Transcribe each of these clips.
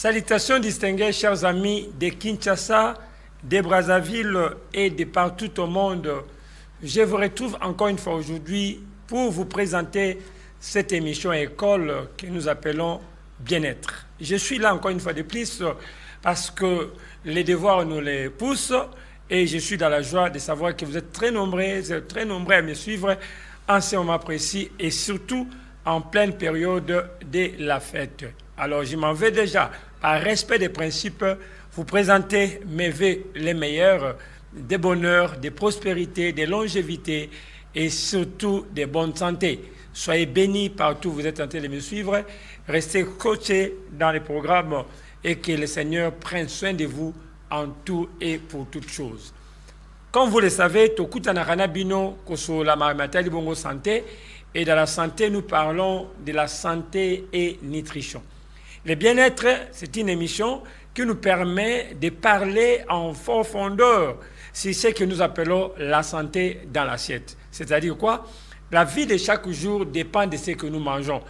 Salutations distinguées, chers amis de Kinshasa, de Brazzaville et de partout au monde. Je vous retrouve encore une fois aujourd'hui pour vous présenter cette émission école que nous appelons Bien-être. Je suis là encore une fois de plus parce que les devoirs nous les poussent et je suis dans la joie de savoir que vous êtes très nombreux à me suivre en ce moment précis et surtout en pleine période de la fête. Alors, je m'en vais déjà, par respect des principes, vous présenter mes vœux les meilleurs, de bonheur, de prospérité, de longévité et surtout de bonne santé. Soyez bénis partout où vous êtes en train de me suivre. Restez coachés dans les programmes et que le Seigneur prenne soin de vous en tout et pour toutes choses. Comme vous le savez, Tokutanarana Bino, Koso la Marimatali Bongo Santé, et dans la santé, nous parlons de la santé et nutrition. Le bien-être, c'est une émission qui nous permet de parler en profondeur sur ce que nous appelons la santé dans l'assiette. C'est-à-dire quoi? La vie de chaque jour dépend de ce que nous mangeons.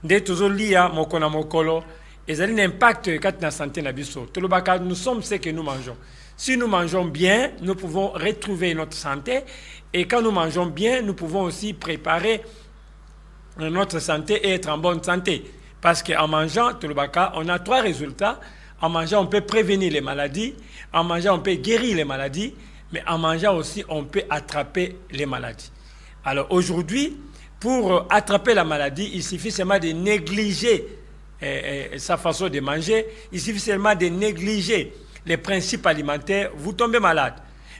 Dès toujours lié mokona mokolo, et ça a un impact quand la santé na biso. Nous sommes ce que nous mangeons. Si nous mangeons bien, nous pouvons retrouver notre santé. Et quand nous mangeons bien, nous pouvons aussi préparer notre santé et être en bonne santé. Parce qu'en mangeant, on a 3 résultats. En mangeant, on peut prévenir les maladies. En mangeant, on peut guérir les maladies. Mais en mangeant aussi, on peut attraper les maladies. Alors aujourd'hui, pour attraper la maladie, il suffit seulement de négliger sa façon de manger. Il suffit seulement de négliger les principes alimentaires. Vous tombez malade.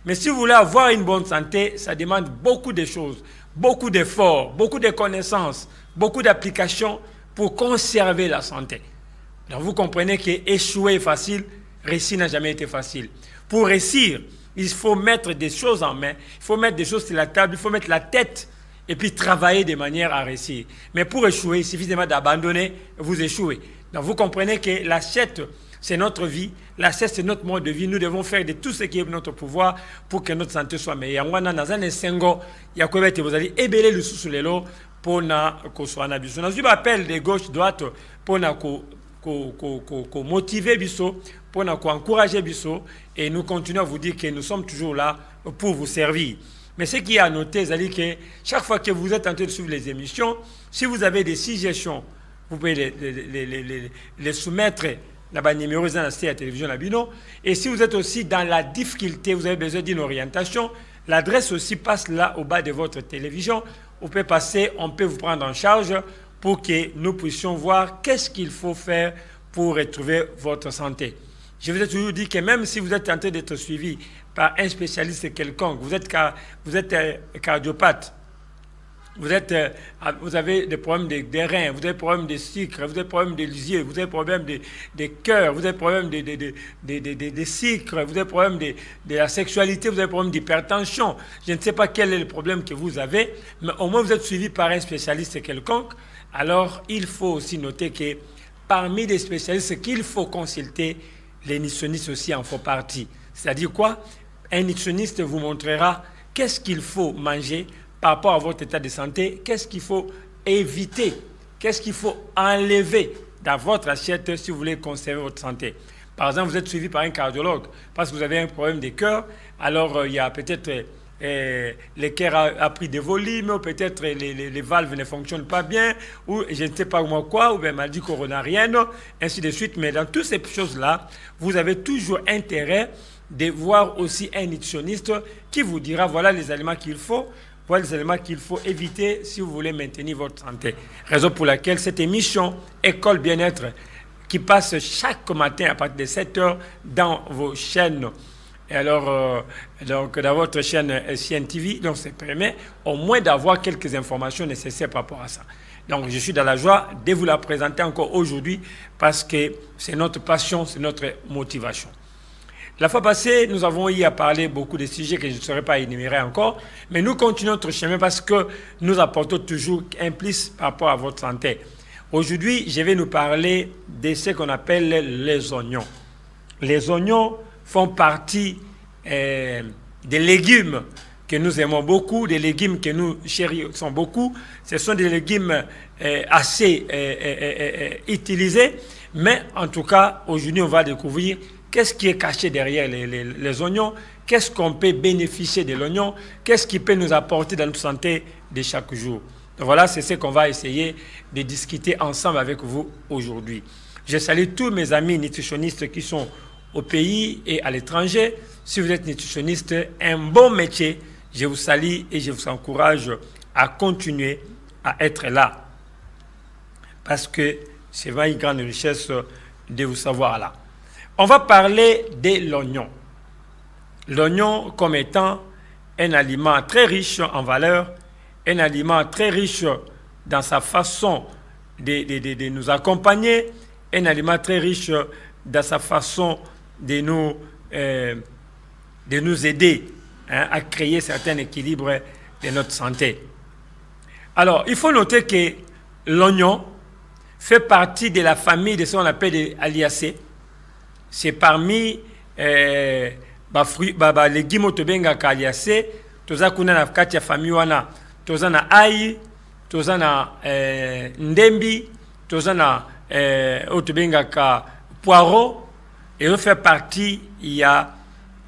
Mais si vous voulez avoir une bonne santé, ça demande beaucoup de choses, beaucoup d'efforts, beaucoup de connaissances, beaucoup d'applications pour conserver la santé. Donc vous comprenez qu'échouer est facile, réussir n'a jamais été facile. Pour réussir, il faut mettre des choses en main, il faut mettre des choses sur la table, il faut mettre la tête et puis travailler de manière à réussir. Mais pour échouer, il suffit seulement d'abandonner, vous échouez. Donc vous comprenez que l'assiette, c'est notre vie, l'assiette, c'est notre mode de vie. Nous devons faire de tout ce qui est notre pouvoir pour que notre santé soit meilleure. Moi, dans un sengo, il y a quoi vous allez ébeler le sous les lots pour que soit un abus. Nous appel de gauche droite pour motiver biso, pour encourager biso, et nous continuons à vous dire que nous sommes toujours là pour vous servir. Mais ce qui est à noter, c'est que chaque fois que vous êtes en train de suivre les émissions, si vous avez des suggestions, vous pouvez les soumettre là-bas numéro 1 à la télévision Labino. Et si vous êtes aussi dans la difficulté, vous avez besoin d'une orientation, l'adresse aussi passe là au bas de votre télévision. Vous pouvez passer, on peut vous prendre en charge pour que nous puissions voir qu'est-ce qu'il faut faire pour retrouver votre santé. Je vous ai toujours dit que même si vous êtes en train d'être suivi par un spécialiste quelconque, vous êtes cardiopathe, vous avez des problèmes des reins, vous avez des problèmes de sucre, vous avez des problèmes des yeux, vous avez des problèmes de cœur, vous avez des problèmes de sucre, vous avez des problèmes de la sexualité, vous avez des problèmes d'hypertension. Je ne sais pas quel est le problème que vous avez, mais au moins vous êtes suivi par un spécialiste quelconque. Alors, il faut aussi noter que parmi les spécialistes qu'il faut consulter, les nutritionnistes aussi en font partie. C'est-à-dire quoi? Un nutritionniste vous montrera qu'est-ce qu'il faut manger par rapport à votre état de santé, qu'est-ce qu'il faut éviter, qu'est-ce qu'il faut enlever dans votre assiette si vous voulez conserver votre santé. Par exemple, vous êtes suivi par un cardiologue parce que vous avez un problème de cœur, alors il y a peut-être le cœur a pris des volumes, ou peut-être les valves ne fonctionnent pas bien, ou je ne sais pas moi quoi, ou bien maladie coronarienne, ainsi de suite. Mais dans toutes ces choses-là, vous avez toujours intérêt de voir aussi un nutritionniste qui vous dira voilà les aliments qu'il faut, voilà les éléments qu'il faut éviter si vous voulez maintenir votre santé. Raison pour laquelle cette émission École Bien-être qui passe chaque matin à partir de 7h dans vos chaînes. Et alors, donc dans votre chaîne CNTV, donc ça permet au moins d'avoir quelques informations nécessaires par rapport à ça. Donc je suis dans la joie de vous la présenter encore aujourd'hui parce que c'est notre passion, c'est notre motivation. La fois passée, nous avons eu à parler beaucoup de sujets que je ne saurais pas énumérer encore, mais nous continuons notre chemin parce que nous apportons toujours un plus par rapport à votre santé. Aujourd'hui, je vais nous parler de ce qu'on appelle les oignons. Les oignons font partie des légumes que nous aimons beaucoup, des légumes que nous chérissons beaucoup. Ce sont des légumes assez utilisés, Mais en tout cas, aujourd'hui, on va découvrir qu'est-ce qui est caché derrière les oignons, qu'est-ce qu'on peut bénéficier de l'oignon, qu'est-ce qui peut nous apporter dans notre santé de chaque jour. Donc voilà, c'est ce qu'on va essayer de discuter ensemble avec vous aujourd'hui. Je salue tous mes amis nutritionnistes qui sont au pays et à l'étranger. Si vous êtes nutritionniste, un bon métier, je vous salue et je vous encourage à continuer à être là. Parce que c'est vraiment une grande richesse de vous savoir là. On va parler de l'oignon. L'oignon comme étant un aliment très riche en valeur, un aliment très riche dans sa façon de nous accompagner, un aliment très riche dans sa façon de nous aider à créer certains équilibres de notre santé. Alors, il faut noter que l'oignon fait partie de la famille de ce qu'on appelle des Aliacées. C'est parmi les légumes tobengaka Aliacées. Toza kuna na kati ya famille wana, toza na ail, toza na ndembi, toza na tobengaka poireau, et on fait partie il y a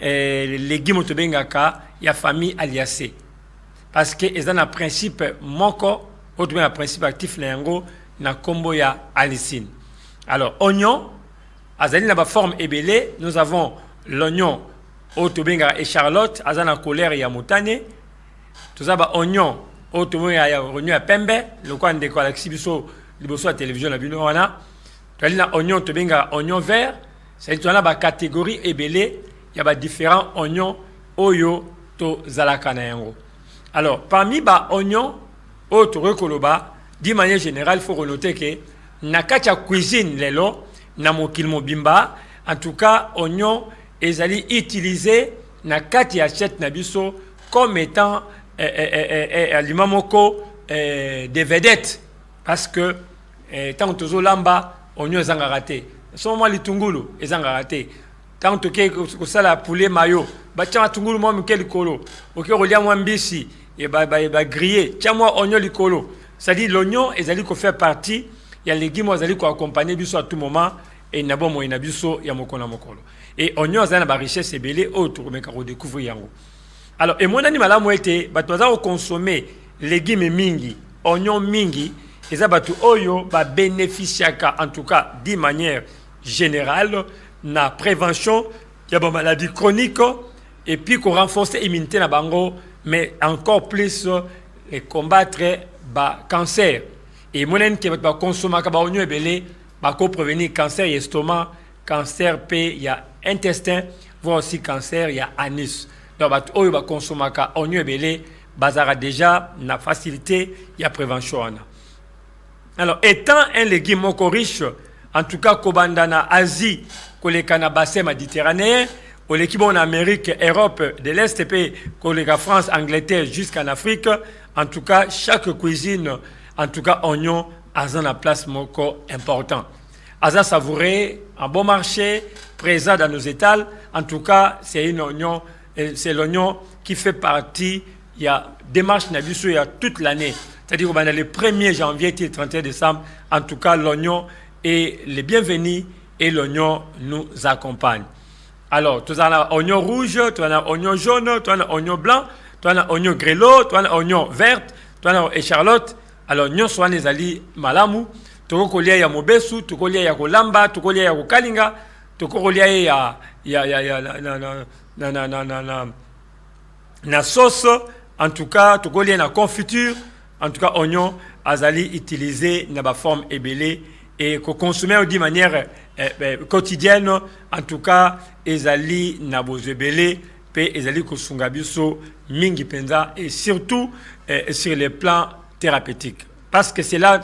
les légumes tobengaka il y a famille Aliacées. Parce que ils ont un principe moko, autre un principe actif na yango na kombo ya alicine. Alors oignon, azali na ba forme ebele, nous avons l'oignon otobenga et Charlotte, azana colère ya motane. Tout ça ba oignon otobenga ya oignon ya pembe, le quoi ndeko Alexis biso liboso la télévision na bino wana. Tali na oignon otobenga oignon vert, c'est tu na ba catégorie ebele, il y a ba différents oignons oyo to zalaka na yango. Alors, parmi les oignons, d'une manière générale, il faut noter que na kacha cuisine lelo, na mokil mobimba, en tout cas, oignon est utilisé na kati achète na biso comme étant aliment moko des vedettes, parce que tant que lamba, oignon est raté. Souvent litungulu est raté. Tant que ça la poulet mayo, bacha tungulu mo mkel kolo, OK rolia mo mbisi. Et grillé, tiens-moi oignon licolo. C'est-à-dire l'oignon, ils allaient faire partie, il y a les légumes, ils allaient accompagner biso à tout moment, et il n'y a pas moyen biso, il y a mokona mokolo. Et oignon, ils ont la richesse, et belé, autre, mais qu'on découvre yango. Alors, et mon animal là, moi, était, consommer légumes mingi, oignon mingi, et ça, oyo, bénéficiaka, en tout cas, d'une manière générale, na prévention, il y a des maladies chroniques, et puis qu'on renforce l'immunité na bango, mais encore plus combattre le cancer. Et mon qui va consommer des oignons belé va prévenir cancer et estomac, cancer il y a intestin, voire aussi cancer il y a anus. Donc on va consommer des oignons belé bazara déjà na facilité il y a prévention. Alors étant un légume riche, en tout cas kobandana Asie, kolekana bassin méditerranéen, au l'équipe en Amérique, Europe de l'Est, et la France, Angleterre, jusqu'en Afrique. En tout cas, chaque cuisine, en tout cas, oignon, a une place important. Aza savouré, en bon marché, présent dans nos étals. En tout cas, c'est l'oignon qui fait partie, il y a démarche nabiso, il y a toute l'année. C'est-à-dire que le 1er janvier et le 31 décembre, en tout cas, l'oignon est le bienvenu et l'oignon nous accompagne. Alors, tu as un oignon rouge, tu as un oignon jaune, tu as un oignon blanc, tu as un oignon grelot, tu as un oignon vert, tu as un écharlotte. Alors, nous sommes les alliés malamu, tu as un ya mobesu, tu as ya kolamba, tu as ya kalinga, tu as na sauce, en tout cas, tu as na confiture, en tout cas, oignon, azali utilisé dans la forme ébélée et qu'on consomme de manière quotidienne, en tout cas, ezali na bozebele pe ezali kosunga biso mingi penza et surtout sur les plans thérapeutiques. Parce que c'est à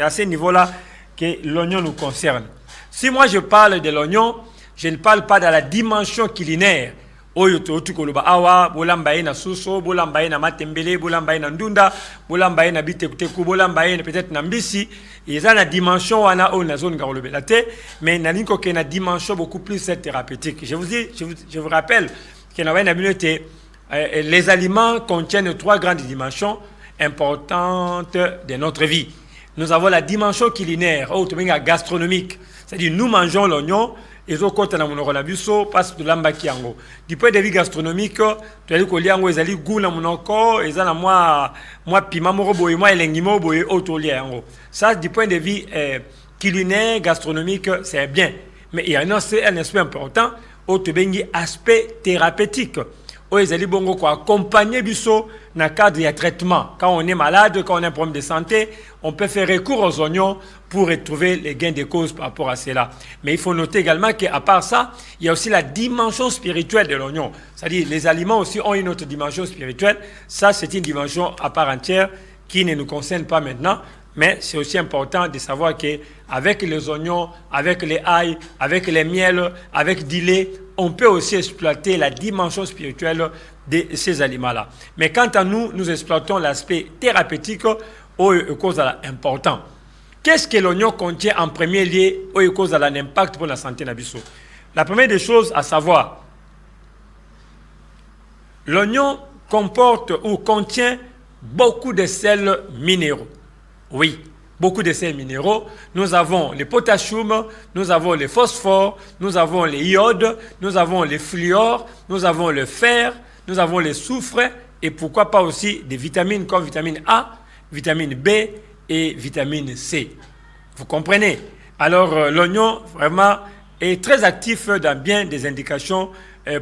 ce niveau-là que l'oignon nous concerne. Si moi je parle de l'oignon, je ne parle pas de la dimension culinaire. Oyo to koloba awa bolamba na suso bolamba na matembele bolamba na ndunda bolamba na bitekuteku bolamba peut-être na mbisi ils ont la dimension wana o na zone garolobela te mais na linko ke na dimension beaucoup plus thérapeutique. Je vous rappelle que na wana biноté les aliments contiennent 3 grandes dimensions importantes de notre vie. Nous avons la dimension culinaire, gastronomique. C'est-à-dire, nous mangeons l'oignon, et nous avons passe de l'ambaki. Du point de vue gastronomique, tu as dit qu'il y a des goûts dans mon corps, et ça, moi, piment, moi, elengimo, ça, du point de vue culinaire, gastronomique, c'est bien. Mais il y a un aspect important, aspect thérapeutique. Ils allaient accompagner Bisso dans le cadre de traitement. Quand on est malade, quand on a un problème de santé, on peut faire recours aux oignons pour retrouver les gains de cause par rapport à cela. Mais il faut noter également qu'à part ça, il y a aussi la dimension spirituelle de l'oignon. C'est-à-dire les aliments aussi ont une autre dimension spirituelle. Ça, c'est une dimension à part entière qui ne nous concerne pas maintenant. Mais c'est aussi important de savoir qu'avec les oignons, avec les ail, avec les miels, avec du lait, on peut aussi exploiter la dimension spirituelle de ces aliments-là. Mais quant à nous, nous exploitons l'aspect thérapeutique au cause important. Qu'est-ce que l'oignon contient en premier lieu au cause de l'impact pour la santé nabiso? La première des choses à savoir, l'oignon comporte ou contient beaucoup de sels minéraux. Oui, beaucoup de sels minéraux. Nous avons le potassium, nous avons le phosphore, nous avons le iode, nous avons le fluor, nous avons le fer, nous avons le soufre et pourquoi pas aussi des vitamines comme vitamine A, vitamine B et vitamine C. Vous comprenez? Alors l'oignon vraiment est très actif dans bien des indications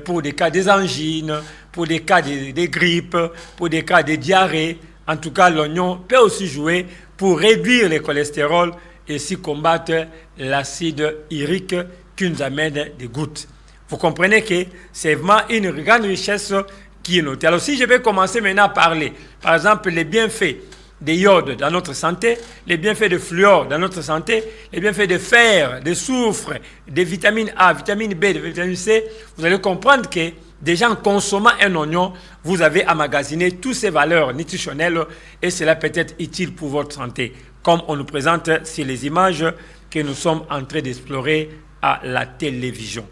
pour des cas des angines, pour des cas de grippe, pour des cas de diarrhée. En tout cas, l'oignon peut aussi jouer pour réduire le cholestérol et ainsi combattre l'acide urique qui nous amène des gouttes. Vous comprenez que c'est vraiment une grande richesse qui est notée. Alors si je vais commencer maintenant à parler, par exemple, les bienfaits de iode dans notre santé, les bienfaits de fluor dans notre santé, les bienfaits de fer, de soufre, de vitamine A, vitamine B, de vitamine C, vous allez comprendre que déjà en consommant un oignon, vous avez emmagasiné toutes ces valeurs nutritionnelles et cela peut être utile pour votre santé, comme on nous présente sur les images que nous sommes en train d'explorer à la télévision.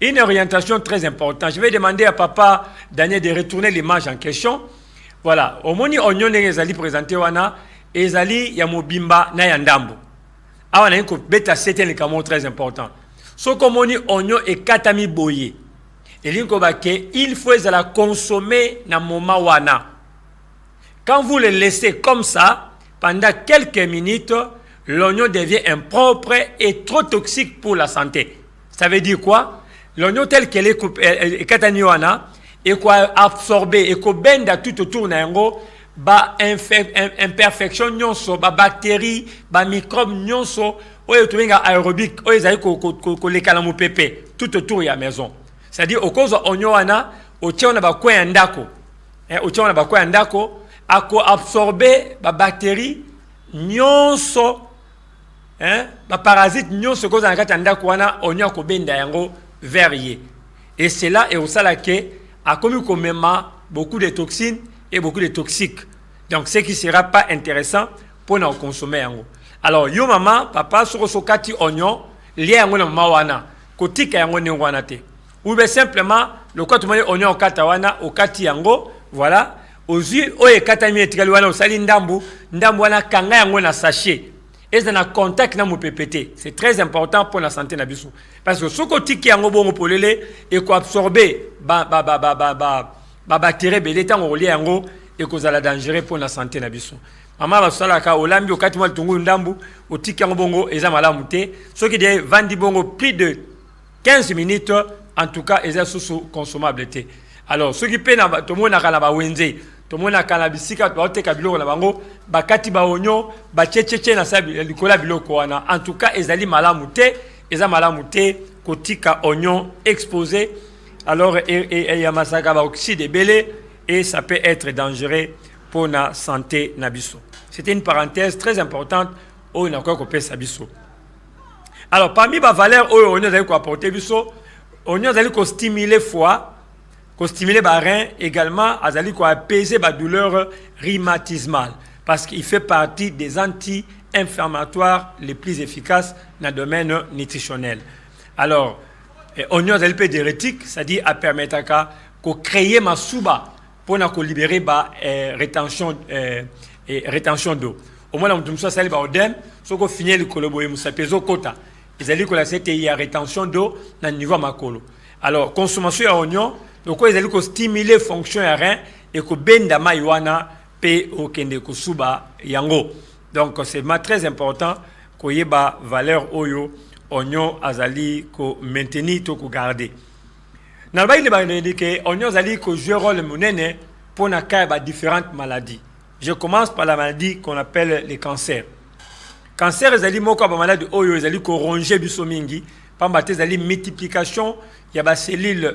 Une orientation très importante. Je vais demander à papa Daniel de retourner l'image en question. Voilà. Au moni oignon ezali présenté wana ezali ya mobimba na ya ndambo. Awa na ko beta c'est un camo très important. So comme moni oignon et katami boye. Il faut la consommer dans le moment wana. Quand vous le laissez comme ça, pendant quelques minutes, l'oignon devient impropre et trop toxique pour la santé. Ça veut dire quoi? L'oignon tel qu'elle est kataniwana et quoi absorber et quoi benda tout autour n'engo ba imperfection nyonso ba bactéries ba microbes nyonso oyo tuinga aérobique oyo ezali ko lekala mu pepe tout autour ya maison. C'est-à-dire au cause oignon wana au tiona ba kwa ndako au tiona ba kwa ndako ako absorber ba bactéries nyonso ba parasites nyonso cause na kata ndako wana oignon ko benda yango verrier. Et c'est là et au sala que a commis beaucoup de toxines et beaucoup de toxiques. Donc ce qui ne sera pas intéressant pour nous consommer. Alors yo maman papa sur so kati oignon lié yango na mama wana kotika yango ne wana te. Ou bien simplement le quand tu oignon au kata wana au kati yango voilà aux yeux oye kata mi etikali wana osali ndambu wana kanga yango na sachet. Et ça na contact na mo pépété. C'est très important pour la santé na biso. Parce que ce côté qui yango bongo polele et ko absorber ba bactéries belé tant relié yango et cause la dangereux pour la santé na biso. Mama ba sala ka olambi okati mo tungu ndambu otiki yango bongo eza malamu te. Ce qui dit vandi bongo plus de 15 minutes en tout cas eza sous consommable te. Alors ce qui peut na to mona kala ba wenze to mona kala bisika to oteka biloko na bango bakati ba onyo ba checheche na sabi likola biloko wana en tout cas ezali malamu te eza malamu te kotika oignon exposé alors et ya masaka ba oxyde belé et ça peut être dangereux pour la santé nabiso. C'était une parenthèse très importante au na ko pe sabiso. Alors parmi ba valeur o oignon zali ko apporter biso oignon zali ko stimuler foie ko stimuler ba rein également azali ko apaiser ba douleur rhumatismale parce qu'il fait partie des anti-inflammatoires les plus efficaces dans le domaine nutritionnel. Alors oignon zali pe diurétique, c'est-à-dire à permettre ko créer masuba pour na ko libérer ba rétention d'eau. au moins on ça sali ba odem so ko finir le koloboye musapezo kota ezali ko la c'était il y a rétention d'eau na niveau makolo. Alors consommation ya oignon donc ezali ko stimuler fonction ya rein et ko benda maiwana pe okende ko suba yango. Donc c'est très important ko yeba valeur oyo oignon azali ko maintenir to ko garder. Na ba ile ba indiquer oignon azali ko jouer rôle monene pour na ka différentes maladies. Je commence par la maladie qu'on appelle les cancers. Cancer ezali moko ba maladie oyo ezali ko ronger biso mingi pamba te ezali multiplication ya ba cellules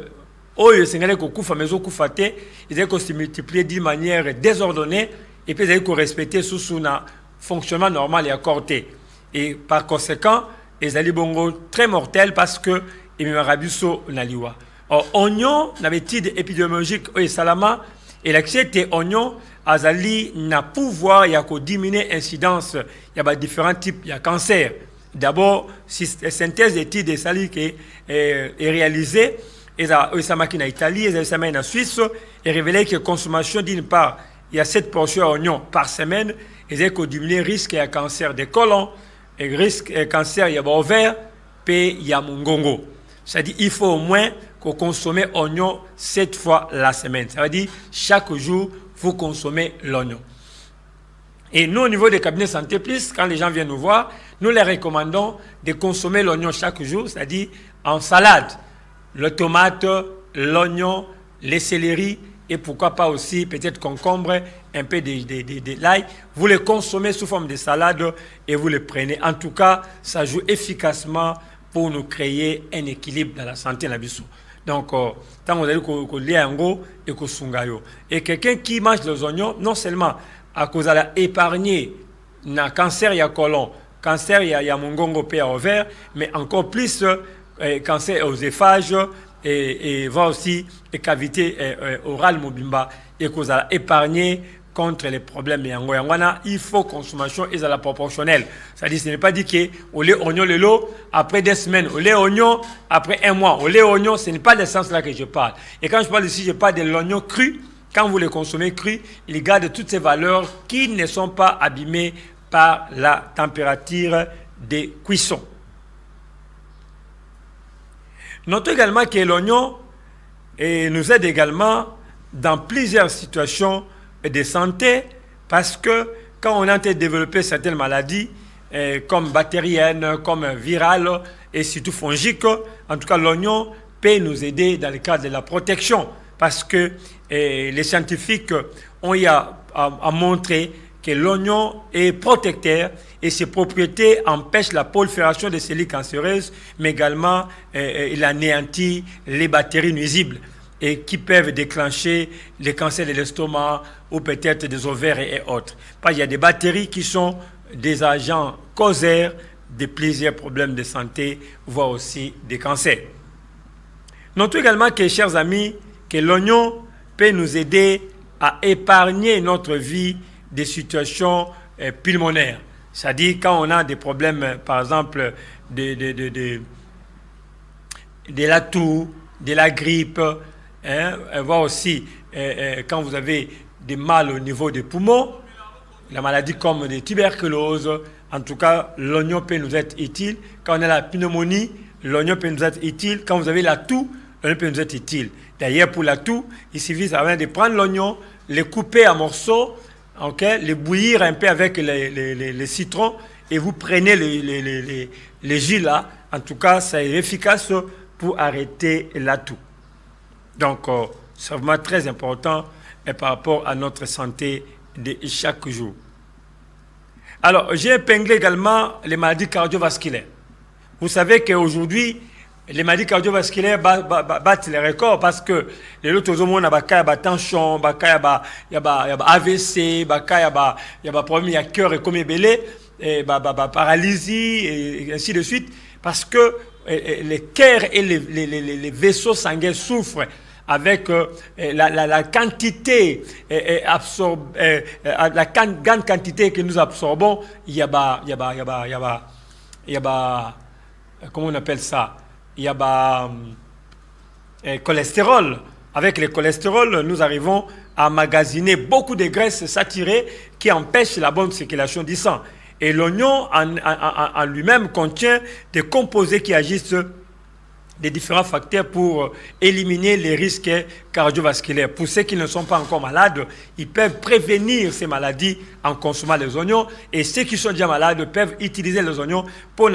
oyo sengale ko kufa mezo kufa te ezali ko se multiplier d'une manière désordonnée et puis ezali ko respecter sous na fonctionnement normal et accordé. Et par conséquent ezali bongo très mortel parce que emimarabiso na liwa. Or oignon na étude épidémiologique oyo salama et l'accès des oignons azali na pouvoir ya ko diminuer incidence ya ba différents types ya cancer. D'abord si synthèse d'études de sali qui est réalisée et ça machine en Italie et ça en Suisse et révélé que consommation d'une part il y a 7 portions d'oignons par semaine et ça ko diminuer risque ya cancer des côlons et risque cancer ya ba ovaire pe ya mungongo. C'est-à-dire il faut au moins qu'on consomme oignon 7 fois la semaine. Ça veut dire chaque jour, vous consommez l'oignon. Et nous, au niveau des cabinets Santé Plus, quand les gens viennent nous voir, nous les recommandons de consommer l'oignon chaque jour, c'est-à-dire en salade. Le tomate, l'oignon, les céleri et pourquoi pas aussi peut-être concombre, un peu de l'ail. Vous les consommez sous forme de salade et vous les prenez. En tout cas, ça joue efficacement pour nous créer un équilibre dans la santé de la biso. Donc, tant vous allez et quelqu'un qui mange les oignons, non seulement à cause de l'épargner un cancer, il y a colon, cancer, il y a mongongo, il y a ovaire, mais encore plus cancer aux éphages et va aussi les cavités orales mobimba et cause à épargner contre les problèmes il faut consommation et à la proportionnelle. C'est-à-dire, ce n'est pas dit que au lait oignon le lot après 2 semaines, au lait oignon après 1 mois, au lait oignon, ce n'est pas de ce sens-là que je parle. Et quand je parle ici, je parle de l'oignon cru. Quand vous le consommez cru, il garde toutes ces valeurs qui ne sont pas abîmées par la température de cuisson. Notons également que l'oignon nous aide également dans plusieurs situations de santé parce que quand on a développé certaines maladies comme bactériennes, comme virales et surtout fongiques, en tout cas l'oignon peut nous aider dans le cadre de la protection parce que les scientifiques ont à montrer que l'oignon est protecteur et ses propriétés empêchent la prolifération des cellules cancéreuses, mais également il anéantit les bactéries nuisibles et qui peuvent déclencher les cancers de l'estomac ou peut-être des ovaires et autres. Parce qu'il y a des bactéries qui sont des agents causeurs de plusieurs problèmes de santé, voire aussi des cancers. Notons également que, chers amis, que l'oignon peut nous aider à épargner notre vie des situations pulmonaires. C'est-à-dire quand on a des problèmes, par exemple, de la toux, de la grippe, voire aussi quand vous avez des mal au niveau des poumons, la maladie comme des tuberculoses, en tout cas, l'oignon peut nous être utile. Quand on a la pneumonie, l'oignon peut nous être utile. Quand vous avez la toux, l'oignon peut nous être utile. D'ailleurs, pour la toux, il suffit de prendre l'oignon, le couper en morceaux, okay, le bouillir un peu avec les citrons et vous prenez les jus là. En tout cas, ça est efficace pour arrêter la toux. Donc, c'est vraiment très important par rapport à notre santé de chaque jour. Alors, j'ai épinglé également les maladies cardiovasculaires. Vous savez qu'aujourd'hui, les maladies cardiovasculaires battent les records parce que les autres hommes ont la tension, il y a AVC, il y a problème, il y a cœur et comme belé, paralysie et ainsi de suite parce que les cœurs et les vaisseaux sanguins souffrent avec la quantité la grande quantité que nous absorbons, il y a comment on appelle ça, il y a cholestérol avec le cholestérol, nous arrivons à emmagasiner beaucoup de graisses saturées qui empêchent la bonne circulation du sang. Et l'oignon en lui-même contient des composés qui agissent des différents facteurs pour éliminer les risques cardiovasculaires. Pour ceux qui ne sont pas encore malades, ils peuvent prévenir ces maladies en consommant les oignons. Et ceux qui sont déjà malades peuvent utiliser les oignons pour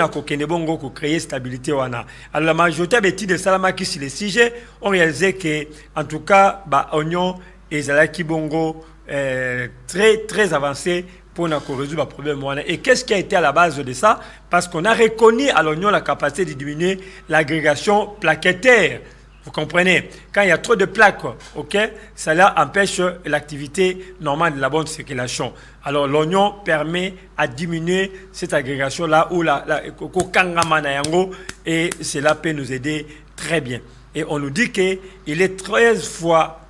créer stabilité. Alors la majorité des études de Salamaki sur les sujets ont réalisé que, en tout cas, oignons et zalaki bongo très très avancés pour résoudre le problème. Et qu'est-ce qui a été à la base de ça? Parce qu'on a reconnu à l'oignon la capacité de diminuer l'agrégation plaquettaire. Vous comprenez? Quand il y a trop de plaques, cela empêche l'activité normale de la bonne circulation. Alors l'oignon permet à diminuer cette agrégation-là et cela peut nous aider très bien. Et on nous dit qu'il est 13 fois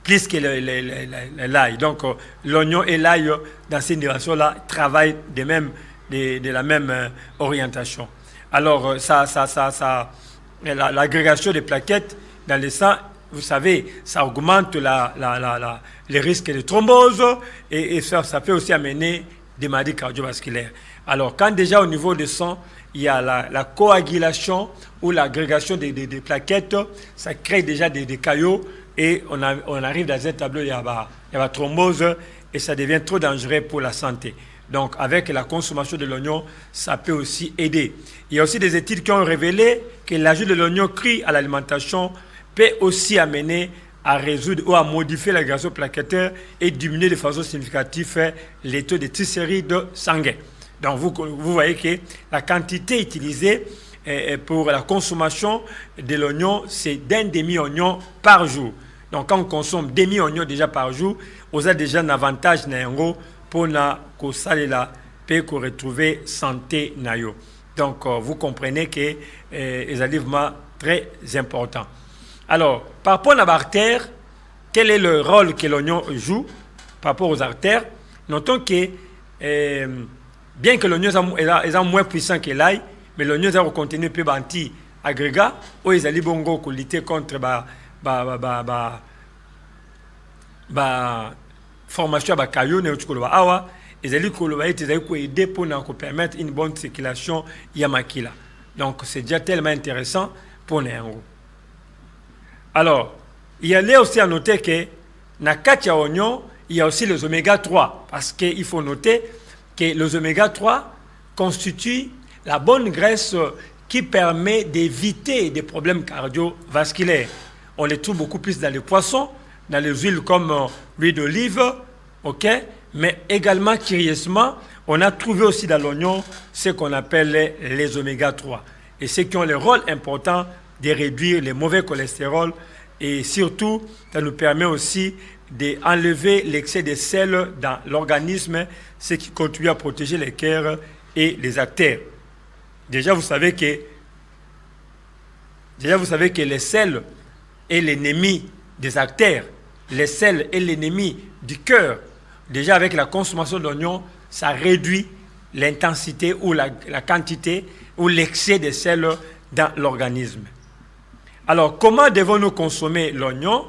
plus que l'ail. Donc, l'oignon et l'ail, dans cette direction-là, travaillent de la même orientation. Alors, l'agrégation des plaquettes dans le sang, vous savez, ça augmente les risques de thrombose et ça peut aussi amener des maladies cardiovasculaires. Alors, quand déjà au niveau du sang, il y a la coagulation ou l'agrégation des plaquettes, ça crée déjà des caillots. Et on arrive dans un tableau, il y a la thrombose et ça devient trop dangereux pour la santé. Donc, avec la consommation de l'oignon, ça peut aussi aider. Il y a aussi des études qui ont révélé que l'ajout de l'oignon cuit à l'alimentation peut aussi amener à résoudre ou à modifier l'agrégation plaquettaire et diminuer de façon significative les taux de triglycérides sanguins. Donc, vous voyez que la quantité utilisée pour la consommation de l'oignon, c'est d'un demi-oignon par jour. Donc, quand on consomme demi-oignon déjà par jour, on a déjà un avantage pour retrouver santé. Donc, vous comprenez que les aliments très importants. Alors, par rapport à l'artère, quel est le rôle que l'oignon joue par rapport aux artères? Notons que, bien que l'oignon est moins puissant que l'ail, mais l'oignon a contenu peu anti-agrégat, où ils allaient bongo pour lutter contre formation de caillou, ils allaient aider pour permettre une bonne circulation yamakila. Donc c'est déjà tellement intéressant pour nous. Alors, il y a aussi à noter que dans Katia oignon, il y a aussi les oméga 3, parce qu'il faut noter que les oméga 3 constituent la bonne graisse qui permet d'éviter des problèmes cardiovasculaires. On les trouve beaucoup plus dans les poissons, dans les huiles comme l'huile d'olive, mais également, curieusement, on a trouvé aussi dans l'oignon ce qu'on appelle les oméga 3. Et ceux qui ont le rôle important de réduire les mauvais cholestérol et surtout, ça nous permet aussi d'enlever l'excès de sel dans l'organisme, ce qui contribue à protéger les cœurs et les artères. Déjà, vous savez que les sels est l'ennemi des artères. Les sels est l'ennemi du cœur. Déjà, avec la consommation d'oignons, ça réduit l'intensité ou la quantité ou l'excès de sel dans l'organisme. Alors, comment devons-nous consommer l'oignon?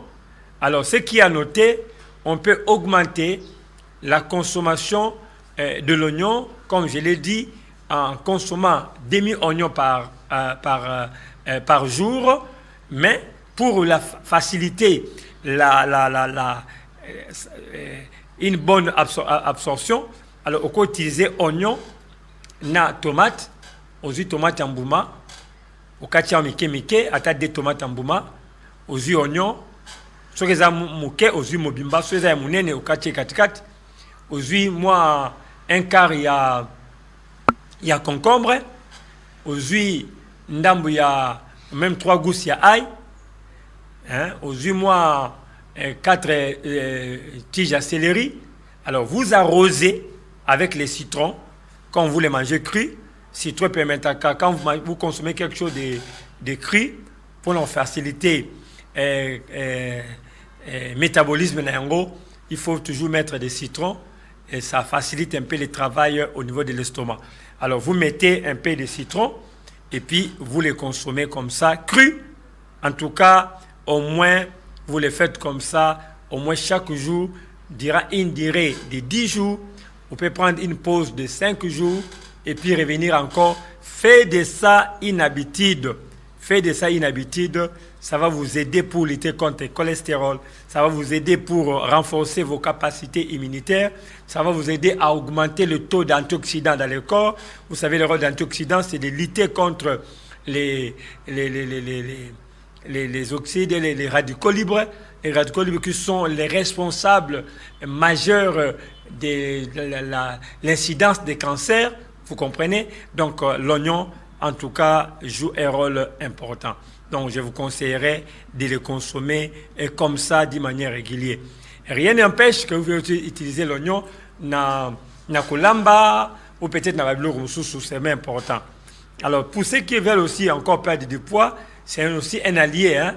Alors, ce qui est à noter, on peut augmenter la consommation de l'oignon, comme je l'ai dit, en consommant demi-oignon par jour, mais pour faciliter une bonne absorption, alors on peut utiliser oignon, na tomate, aussi tomate en bouma, au katia mike, à des tomates en bouma, aussi oignon, ce que ça mouke, aussi mobimba, ce que ça mounene au katia katikat, aussi moi un quart il y a concombre, aujourd'hui, ndambu il y a même 3 gousses, il y a ail, aujourd'hui, moi, 4 tiges à céleri. Alors, vous arrosez avec les citrons, quand vous les mangez crus. Citron permet quand vous consommez quelque chose de cru, pour en faciliter le métabolisme, il faut toujours mettre des citrons. Et ça facilite un peu le travail au niveau de l'estomac. Alors, vous mettez un peu de citron et puis vous les consommez comme ça, crus. En tout cas, au moins, vous les faites comme ça, au moins chaque jour, durant une durée de 10 jours. Vous pouvez prendre une pause de 5 jours et puis revenir encore. Faites de ça une habitude. Faites de ça une habitude. Ça va vous aider pour lutter contre le cholestérol. Ça va vous aider pour renforcer vos capacités immunitaires. Ça va vous aider à augmenter le taux d'antioxydants dans le corps. Vous savez, le rôle d'antioxydants, c'est de lutter contre les oxydes, les radicaux libres. Les radicaux libres qui sont les responsables majeurs de l'incidence des cancers. Vous comprenez? Donc, l'oignon, en tout cas, joue un rôle important. Donc, je vous conseillerais de le consommer comme ça, d'une manière régulière. Rien n'empêche que vous pouvez utiliser l'oignon dans kulamba ou peut-être dans la bibliothèque, c'est même important. Alors, pour ceux qui veulent aussi encore perdre du poids, c'est aussi un allié. Hein?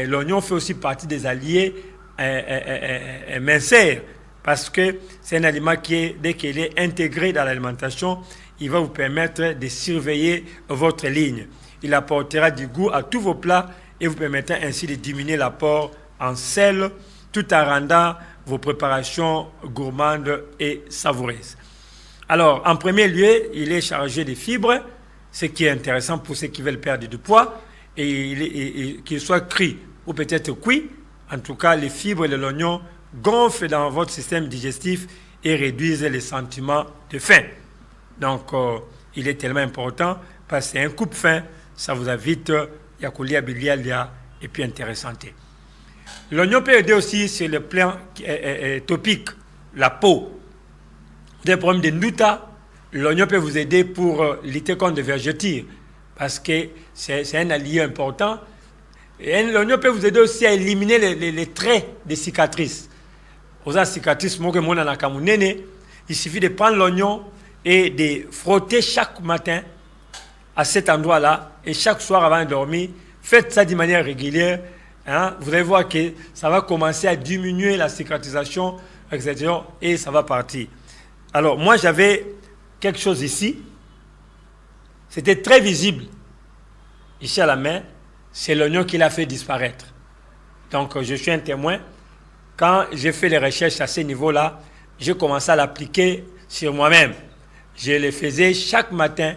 L'oignon fait aussi partie des alliés minceurs parce que c'est un aliment qui, dès qu'il est intégré dans l'alimentation, il va vous permettre de surveiller votre ligne. Il apportera du goût à tous vos plats et vous permettra ainsi de diminuer l'apport en sel tout en rendant vos préparations gourmandes et savoureuses. Alors, en premier lieu, il est chargé de fibres, ce qui est intéressant pour ceux qui veulent perdre du poids, et qu'il soit cuit ou peut-être cuit. En tout cas, les fibres de l'oignon gonflent dans votre système digestif et réduisent les sentiments de faim. Donc, il est tellement important parce que c'est un coupe-faim, ça vous invite, yakulia bilialia, et puis intéressant. L'oignon peut aider aussi sur le plan topique, la peau. Des problèmes de nduta, l'oignon peut vous aider pour lutter contre les vergetures parce que c'est un allié important. Et l'oignon peut vous aider aussi à éliminer les traits des cicatrices. Aux cicatrices, il suffit de prendre l'oignon et de frotter chaque matin à cet endroit-là et chaque soir avant de dormir. Faites ça de manière régulière. Hein? Vous allez voir que ça va commencer à diminuer la cicatrisation, etc. Et ça va partir. Alors, moi, j'avais quelque chose ici. C'était très visible. Ici à la main, c'est l'oignon qui l'a fait disparaître. Donc, je suis un témoin. Quand j'ai fait les recherches à ce niveau-là, j'ai commencé à l'appliquer sur moi-même. Je le faisais chaque matin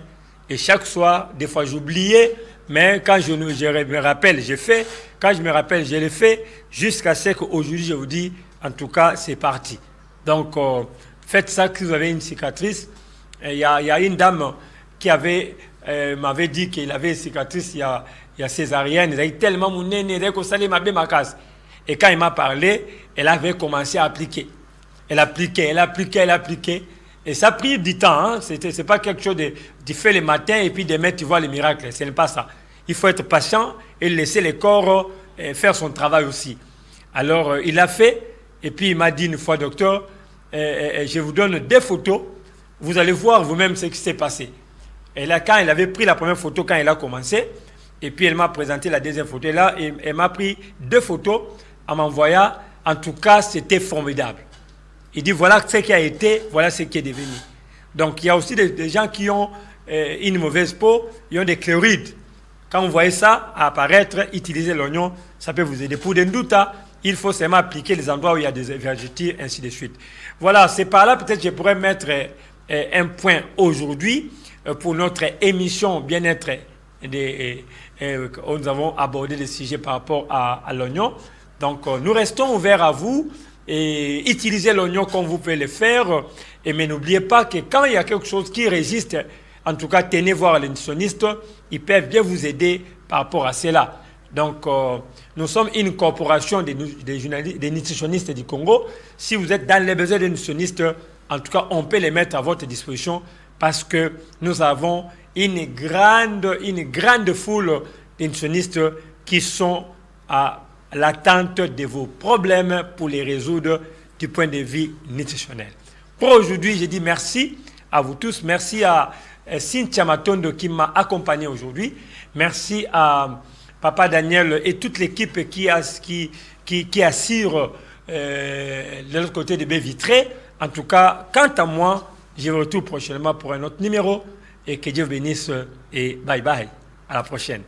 et chaque soir. Des fois, j'oubliais, mais quand je me rappelle, je fais. Quand je me rappelle, je le fais. Jusqu'à ce qu'aujourd'hui, je vous dis, en tout cas, c'est parti. Donc, faites ça si vous avez une cicatrice. Il y a une dame qui m'avait dit qu'il avait une cicatrice, il y a césarienne. Elle a dit tellement mon nez, ma casse. Et quand il m'a parlé, elle avait commencé à appliquer. Elle appliquait. Et ça a pris du temps. Hein. C'est pas quelque chose de faire le matin et puis de mettre, tu vois, les miracles. Ce n'est pas ça. Il faut être patient et laisser le corps faire son travail aussi. Alors, il l'a fait. Et puis, il m'a dit une fois, docteur, je vous donne des photos. Vous allez voir vous-même ce qui s'est passé. Et là, quand elle avait pris la première photo, quand elle a commencé, et puis elle m'a présenté la deuxième photo, et là, elle m'a pris 2 photos en m'envoyant. En tout cas, c'était formidable. Il dit, voilà ce qui a été, voilà ce qui est devenu. Donc, il y a aussi des gens qui ont une mauvaise peau, ils ont des chlorides. Quand vous voyez ça apparaître, utilisez l'oignon, ça peut vous aider. Pour des doutes, il faut seulement appliquer les endroits où il y a des vergetures, ainsi de suite. Voilà, c'est par là, peut-être, je pourrais mettre un point aujourd'hui pour notre émission bien-être. Nous avons abordé le sujet par rapport à l'oignon. Donc, nous restons ouverts à vous et utilisez l'oignon comme vous pouvez le faire. Mais n'oubliez pas que quand il y a quelque chose qui résiste, en tout cas, tenez voir les nutritionnistes, ils peuvent bien vous aider par rapport à cela. Donc, nous sommes une corporation des nutritionnistes du Congo. Si vous êtes dans les besoins des nutritionnistes, en tout cas, on peut les mettre à votre disposition parce que nous avons une grande foule de nutritionnistes qui sont à l'attente de vos problèmes pour les résoudre du point de vue nutritionnel. Pour aujourd'hui, je dis merci à vous tous. Merci à Cynthia Matondo qui m'a accompagné aujourd'hui. Merci à Papa Daniel et toute l'équipe qui assure de l'autre côté de baie vitrée. En tout cas, quant à moi, je vous retrouve prochainement pour un autre numéro et que Dieu bénisse et bye bye. À la prochaine.